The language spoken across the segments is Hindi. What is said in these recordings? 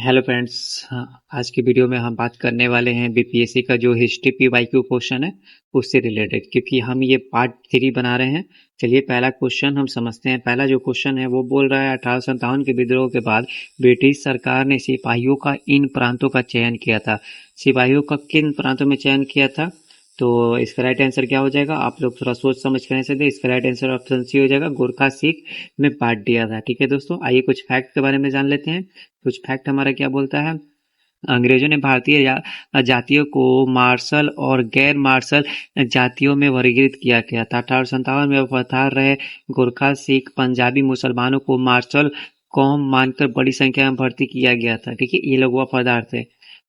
Hello friends. आज की वीडियो में हम बात करने वाले हैं बीपीएससी का जो हिस्ट्री पीवाईक्यू क्वेश्चन है उससे रिलेटेड, क्योंकि हम ये पार्ट 3 बना रहे हैं। चलिए पहला क्वेश्चन हम समझते हैं। पहला जो क्वेश्चन है वो बोल रहा है 1857 के विद्रोह के बाद ब्रिटिश सरकार ने सिपाहियों का इन प्रांतों का चयन किया था। सिपाहियों का किन प्रांतों में चयन किया था? तो इसका राइट आंसर क्या हो जाएगा? आप लोग थोड़ा सोच समझ कर आंसर दें। इसका राइट आंसर ऑप्शन सी हो जाएगा, गोरखा सिख में बांट दिया था। ठीक है दोस्तों, आइए कुछ फैक्ट के बारे में जान लेते हैं। कुछ फैक्ट हमारा क्या बोलता है। अंग्रेजों ने भारतीय जातियों को मार्शल और गैर मार्शल जातियों में वर्गीकृत किया गया था। 1857 में वफादार रहे गोरखा सिख पंजाबी मुसलमानों को मार्शल कौम मानकर बड़ी संख्या में भर्ती किया गया था। ठीक है, ये लोग वफादार थे।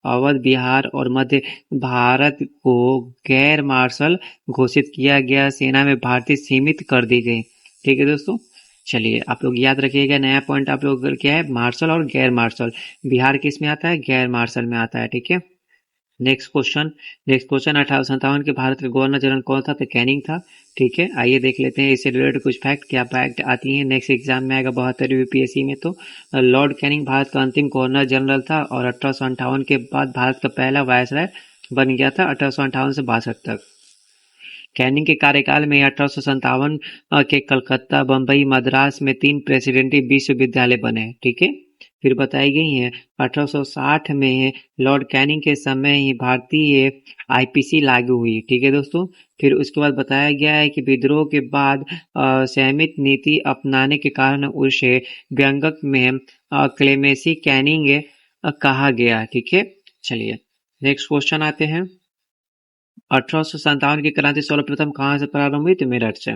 अवध, बिहार और मध्य भारत को गैर मार्शल घोषित किया गया। सेना में भारतीय सीमित कर दी गई। ठीक है दोस्तों, चलिए आप लोग याद रखिएगा। नया पॉइंट आप लोग क्या है, मार्शल और गैर मार्शल। बिहार किस में आता है? गैर मार्शल में आता है। ठीक है, नेक्स्ट क्वेश्चन 1857 के भारत के गवर्नर जनरल कौन था? तो कैनिंग था। ठीक है, आइए देख लेते हैं इससे रिलेटेड कुछ फैक्ट। क्या फैक्ट आती है नेक्स्ट एग्जाम में आएगा 72वीं यूपीएससी में। तो लॉर्ड कैनिंग भारत का अंतिम गवर्नर जनरल था और 1858 के बाद भारत का पहला वायसराय बन गया था 1858 से 62 तक। कैनिंग के कार्यकाल में 1857 के कलकत्ता, बम्बई, मद्रास में 3 प्रेसिडेंटी विश्वविद्यालय बने। ठीक है, फिर बताई गई हैं 1860 में लॉर्ड कैनिंग के समय ही भारतीय आईपीसी लागू हुई। ठीक है दोस्तों, फिर उसके बाद बताया गया है कि विद्रोह के बाद संयमित नीति अपनाने के कारण उसे व्यंगक में क्लेमेसी कैनिंग कहा गया। ठीक है, चलिए नेक्स्ट क्वेश्चन आते हैं। 1857 की क्रांति सर्वप्रथम कहाँ से प्रारंभ हुई? तो मेरठ से।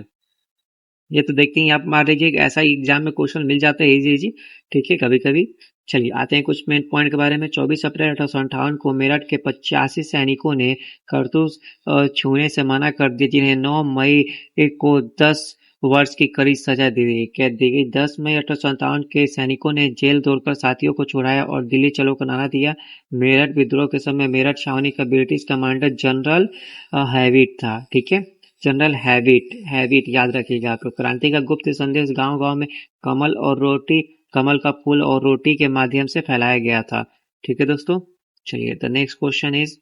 ये तो देखते ही आप मान लीजिए कि ऐसा एग्जाम में क्वेश्चन मिल जाता है इजी इजी। ठीक है, कभी कभी। चलिए आते हैं कुछ मेन पॉइंट के बारे में। 24 अप्रैल 1858 को मेरठ के 85 सैनिकों ने कारतूस छूने से मना कर दिया, जिन्हें 9 मई को 10 वर्ष की कड़ी सजा कैद दी गई। 10 मई 1857 के सैनिकों ने जेल तोड़कर साथियों को छुड़ाया और दिल्ली चलो का नारा दिया। मेरठ विद्रोह के समय मेरठ छावनी का ब्रिटिश कमांडर जनरल हैविट था। ठीक है, जनरल हैविट याद रखिएगा आप लोग। क्रांति का गुप्त संदेश गांव गांव में कमल का फूल और रोटी के माध्यम से फैलाया गया था। ठीक है दोस्तों, चलिए the next question is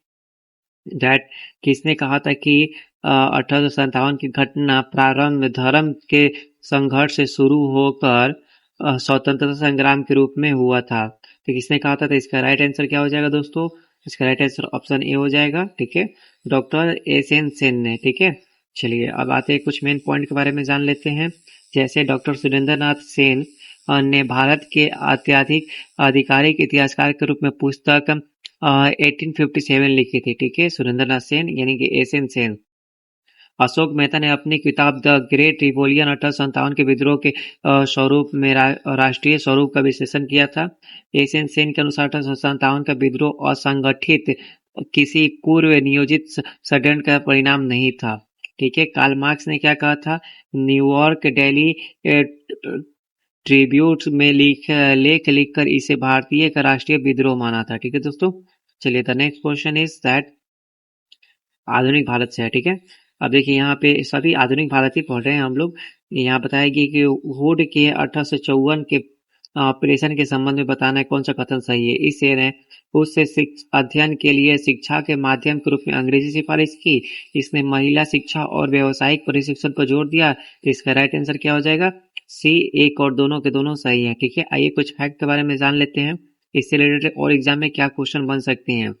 that किसने कहा था कि 1857 की घटना प्रारंभ धर्म के संघर्ष से शुरू होकर स्वतंत्रता संग्राम के रूप में हुआ था? तो किसने कहा था? तो इसका राइट आंसर क्या हो जाएगा दोस्तों? इसका राइट आंसर ऑप्शन ए हो जाएगा। ठीक है, डॉक्टर एस.एन. सेन ने। ठीक है, चलिए अब आते हैं कुछ मेन पॉइंट के बारे में जान लेते हैं। जैसे डॉक्टर सुरेंद्रनाथ सेन ने भारत के अत्यधिक आधिकारिक इतिहासकार के रूप में पुस्तक 1857 लिखी थी। ठीक है, सुरेंद्रनाथ सेन यानी कि एस.एन. सेन। अशोक मेहता ने अपनी किताब द ग्रेट रिवोल्यूशन 1857 के विद्रोह के स्वरूप में राष्ट्रीय स्वरूप का विश्लेषण किया था। एस.एन. सेन के अनुसार 1857 का विद्रोह असंगठित किसी पूर्व नियोजित षड्यंत्र का परिणाम नहीं था। ठीक है, कार्ल मार्क्स ने क्या कहा था? न्यूयॉर्क डेली ट्रिब्यूट में लेख लिखकर इसे भारतीय का राष्ट्रीय विद्रोह माना था। ठीक है दोस्तों, चलिए the next question is that आधुनिक भारत से है। ठीक है, अब देखिए यहाँ पे सभी आधुनिक भारत ही पढ़ रहे हैं हम लोग। यहाँ बताया गया कि हुड के 1854 के ऑपरेशन के संबंध में बताना है कौन सा कथन सही है। इससे ने उससे अध्ययन के लिए शिक्षा के माध्यम के रूप में अंग्रेजी सिफारिश की। इसने महिला शिक्षा और व्यावसायिक प्रशिक्षण पर जोर दिया। तो इसका राइट आंसर क्या हो जाएगा? सी। एक और दोनों के दोनों सही है। ठीक है, आइए कुछ फैक्ट के बारे में जान लेते हैं। इससे रिलेटेड और एग्जाम में क्या क्वेश्चन बन सकते हैं।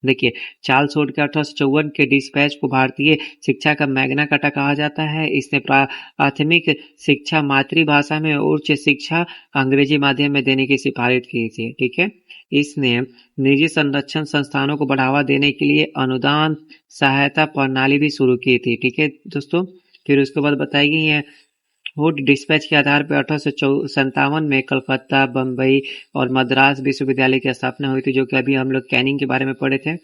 देखिए, चार्ल्स वुड के 1854 के डिस्पैच को भारतीय शिक्षा का मैग्ना कार्टा कहा जाता है। इसने प्राथमिक शिक्षा मातृभाषा में, उच्च शिक्षा अंग्रेजी माध्यम में देने की सिफारिश की थी। ठीक है, इसने निजी संरक्षण संस्थानों को बढ़ावा देने के लिए अनुदान सहायता प्रणाली भी शुरू की थी। ठीक है दोस्तों, फिर उसके बाद बताई गई है वुड डिस्पैच के आधार पर 1857 में कलकत्ता, बम्बई और मद्रास विश्वविद्यालय की स्थापना हुई थी, जो कि अभी हम लोग कैनिंग के बारे में पढ़े थे।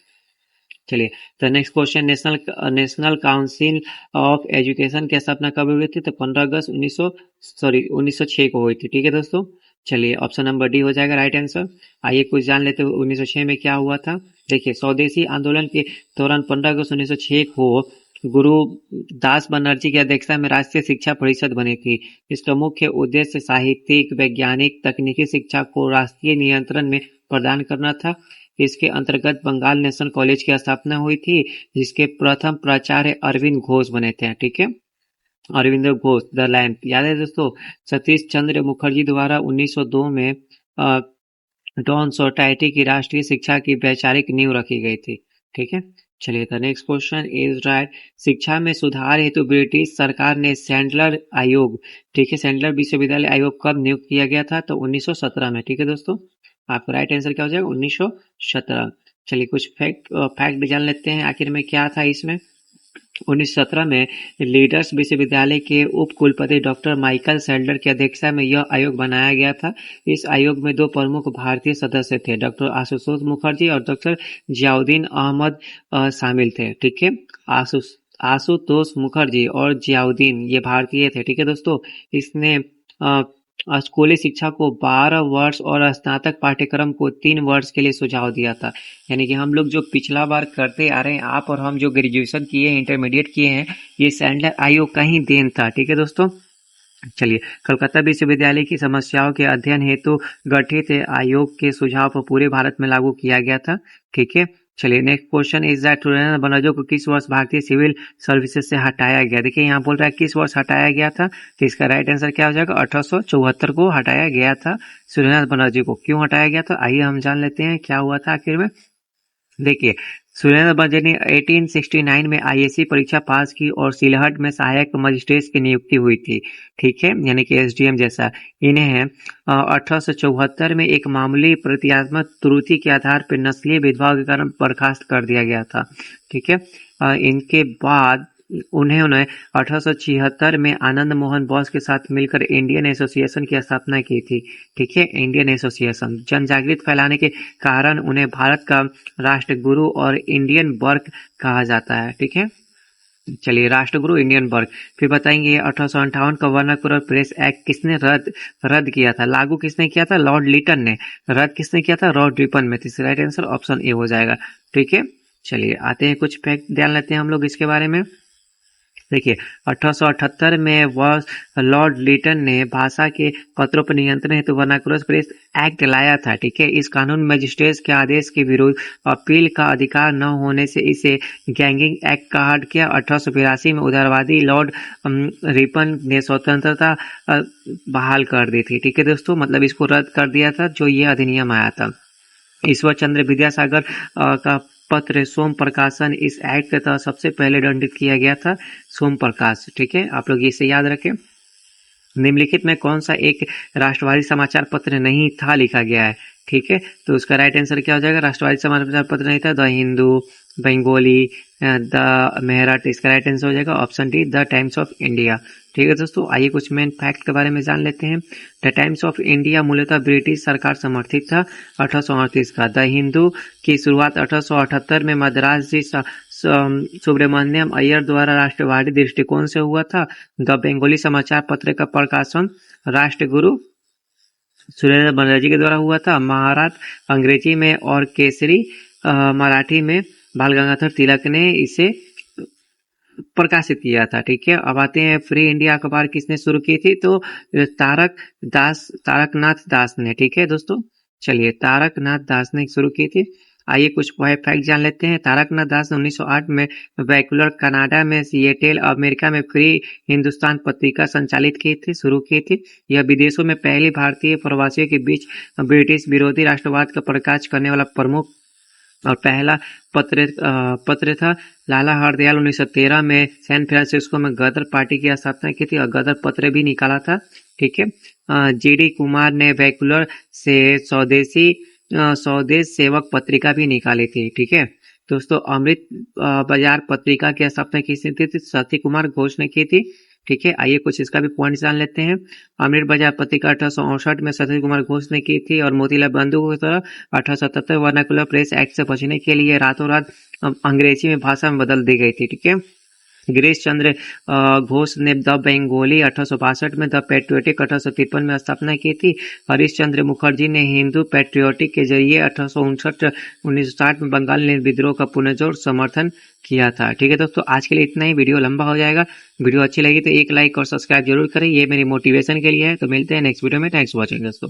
चलिए तो next question, national council of education की स्थापना कब हुई थी? तो 15 अगस्त 1906 को हुई थी। ठीक है दोस्तों, चलिए ऑप्शन नंबर डी हो जाएगा राइट आंसर। आइए कुछ जान लेते हैं 1906 में क्या हुआ था। देखिए, स्वदेशी आंदोलन के दौरान 15 अगस्त 1906 को गुरु दास बनर्जी की अध्यक्षता में राष्ट्रीय शिक्षा परिषद बनी थी। इसका मुख्य उद्देश्य साहित्यिक, वैज्ञानिक, तकनीकी शिक्षा को राष्ट्रीय नियंत्रण में प्रदान करना था। इसके अंतर्गत बंगाल नेशनल कॉलेज की स्थापना हुई थी, जिसके प्रथम प्राचार्य अरविंद घोष बने थे। ठीक है, अरविंद घोष, द लैंप, याद है दोस्तों? सतीश चंद्र मुखर्जी द्वारा 1902 में डॉन सोसाइटी की राष्ट्रीय शिक्षा की वैचारिक नींव रखी गई थी। ठीक है, चलिए the next question is right. शिक्षा में सुधार हेतु ब्रिटिश सरकार ने सैंडलर आयोग, ठीक है, सैंडलर विश्वविद्यालय आयोग कब नियुक्त किया गया था? तो 1917 में। ठीक है दोस्तों, आपका राइट आंसर क्या हो जाएगा? 1917। चलिए कुछ फैक्ट जान लेते हैं आखिर में क्या था इसमें। 1917 में लीडर्स विश्वविद्यालय के उप कुलपति डॉक्टर माइकल सैंडलर की अध्यक्षता में यह आयोग बनाया गया था। इस आयोग में 2 प्रमुख भारतीय सदस्य थे, डॉक्टर आशुतोष मुखर्जी और डॉक्टर जियाउद्दीन अहमद शामिल थे। ठीक है, आशुतोष मुखर्जी और जियाउद्दीन ये भारतीय थे। ठीक है दोस्तों, इसने स्कूली शिक्षा को 12 वर्ष और स्नातक पाठ्यक्रम को 3 वर्ष के लिए सुझाव दिया था। यानी कि हम लोग जो पिछला बार करते आ रहे हैं, आप और हम जो ग्रेजुएशन किए हैं, इंटरमीडिएट किए हैं, ये सैंडलर आयोग का ही देन था। ठीक है दोस्तों, चलिए कलकत्ता विश्वविद्यालय की समस्याओं के अध्ययन हेतु गठित आयोग के सुझाव को पूरे भारत में लागू किया गया था। ठीक है, चलिए next question is that Surendra Banerjee को किस वर्ष भारतीय सिविल सर्विसेज से हटाया गया? देखिए यहाँ बोल रहा है किस वर्ष हटाया गया था, तो इसका राइट आंसर क्या हो जाएगा? 1874 को हटाया गया था सुरेंद्र बनर्जी को। क्यों हटाया गया था, आइए हम जान लेते हैं क्या हुआ था आखिर में। देखिए सुरेंद्र बनर्जी ने 1869 में आईएससी परीक्षा पास की और सिलहट में सहायक मजिस्ट्रेट की नियुक्ति हुई थी। ठीक है, यानी कि एसडीएम जैसा। इन्हें 1874 में एक मामूली प्रतीकात्मक त्रुटि के आधार पर नस्लीय भेदभाव के कारण बर्खास्त कर दिया गया था। ठीक है, इनके बाद उन्होंने 1876 में आनंद मोहन बोस के साथ मिलकर इंडियन एसोसिएशन की स्थापना की थी। ठीक है, इंडियन एसोसिएशन जन जागृति फैलाने के कारण उन्हें भारत का राष्ट्रगुरु और इंडियन बर्क कहा जाता है। ठीक है, चलिए राष्ट्रगुरु इंडियन बर्क। फिर बताएंगे 1858 का वर्नाकुलर प्रेस एक्ट किसने रद्द किया था? लागू किसने किया था? लॉर्ड लिटन ने। रद्द किसने किया था? लॉर्ड रिपन में। तो राइट आंसर ऑप्शन ए हो जाएगा। ठीक है, चलिए आते हैं कुछ फैक्ट जान लेते हैं हम लोग इसके बारे में। देखिए 1878 में लॉर्ड लिटन ने भाषा के पत्रों पर नियंत्रण हेतु वर्नाकुलर प्रेस एक्ट लाया था। ठीक है, इस कानून में मजिस्ट्रेट के आदेश के विरुद्ध अपील का अधिकार न होने से इसे गैंगिंग एक्ट कहा गया। 1882 में उदारवादी लॉर्ड रिपन ने स्वतंत्रता बहाल कर दी थी। ठीक है दोस्तों, मतलब इसको रद्द कर दिया था जो ये अधिनियम आया था। ईश्वर चंद्र विद्यासागर का पत्र सोम प्रकाशन इस एक्ट के तहत सबसे पहले दंडित किया गया था, सोम प्रकाश। ठीक है, आप लोग इसे याद रखें। निम्नलिखित में कौन सा एक राष्ट्रवादी समाचार पत्र नहीं था लिखा गया है? ठीक है, तो उसका राइट आंसर क्या हो जाएगा? राष्ट्रवादी समाचार पत्र नहीं था, द हिंदू, बंगाली, द मेरठ। इसका राइट आंसर हो जाएगा option D, the times of India. ठीक है दोस्तों, आइए कुछ मेन फैक्ट के बारे में जान लेते हैं। द टाइम्स ऑफ इंडिया मूलतः ब्रिटिश सरकार समर्थित था 1838 का। द हिंदू की शुरुआत 1878 में मद्रास जी सुब्रमण्यम अय्यर द्वारा राष्ट्रवादी दृष्टिकोण से हुआ था। द बंगाली समाचार पत्र का प्रकाशन राष्ट्रगुरु सुरेंद्र बनर्जी के द्वारा हुआ था। महारात अंग्रेजी में और केसरी मराठी में बाल गंगाधर तिलक ने इसे प्रकाशित किया था। ठीक है, अब आते हैं फ्री इंडिया अखबार किसने शुरू की थी? तो तारकनाथ दास ने। ठीक है दोस्तों, चलिए तारकनाथ दास ने शुरू की थी। आइए कुछ फैक्ट जान लेते हैं। तारकनाथ दास ने 1908 में वैंकूवर कनाडा में सिएटल अमेरिका में फ्री हिंदुस्तान पत्रिका संचालित की थी, शुरू की थी। यह विदेशों में पहली भारतीय प्रवासियों के बीच ब्रिटिश विरोधी राष्ट्रवाद का प्रकाश करने वाला प्रमुख और पहला पत्र था। लाला हरदयाल 1913 में सैन फ्रांसिस्को में गदर पार्टी की स्थापना की थी और गदर पत्र भी निकाला था। ठीक है, जीडी कुमार ने वैंकूवर से स्वदेश सेवक पत्रिका भी निकाली थी। ठीक है दोस्तों, अमृत बाजार पत्रिका की स्थापना किसने की थी? सती कुमार घोष ने की थी। ठीक है, आइए कुछ इसका भी पॉइंट जान लेते हैं। अमृत बाजार पत्रिका 1868 में सती कुमार घोष ने की थी और मोतीलाल नेहरू की तरह 1877 वर्नाकुलर प्रेस एक्ट से बचने के लिए रातों रात अंग्रेजी में भाषा में बदल दी गई थी। ठीक है, गिरीश चंद्र घोष ने द बंगाली 1862 में, द पैट्रियोटिक 1853 में स्थापना की थी। हरीश चंद्र मुखर्जी ने हिंदू पैट्रियोटिक के जरिए 1859-1960 में बंगाल ने विद्रोह का पुनर्जोर समर्थन किया था। ठीक है दोस्तों, आज के लिए इतना ही। वीडियो लंबा हो जाएगा। वीडियो अच्छी लगी तो एक लाइक और सब्सक्राइब जरूर करें, ये मेरी मोटिवेशन के लिए है। तो मिलते हैं नेक्स्ट वीडियो में। थैंक्स फॉर वॉचिंग दोस्तों।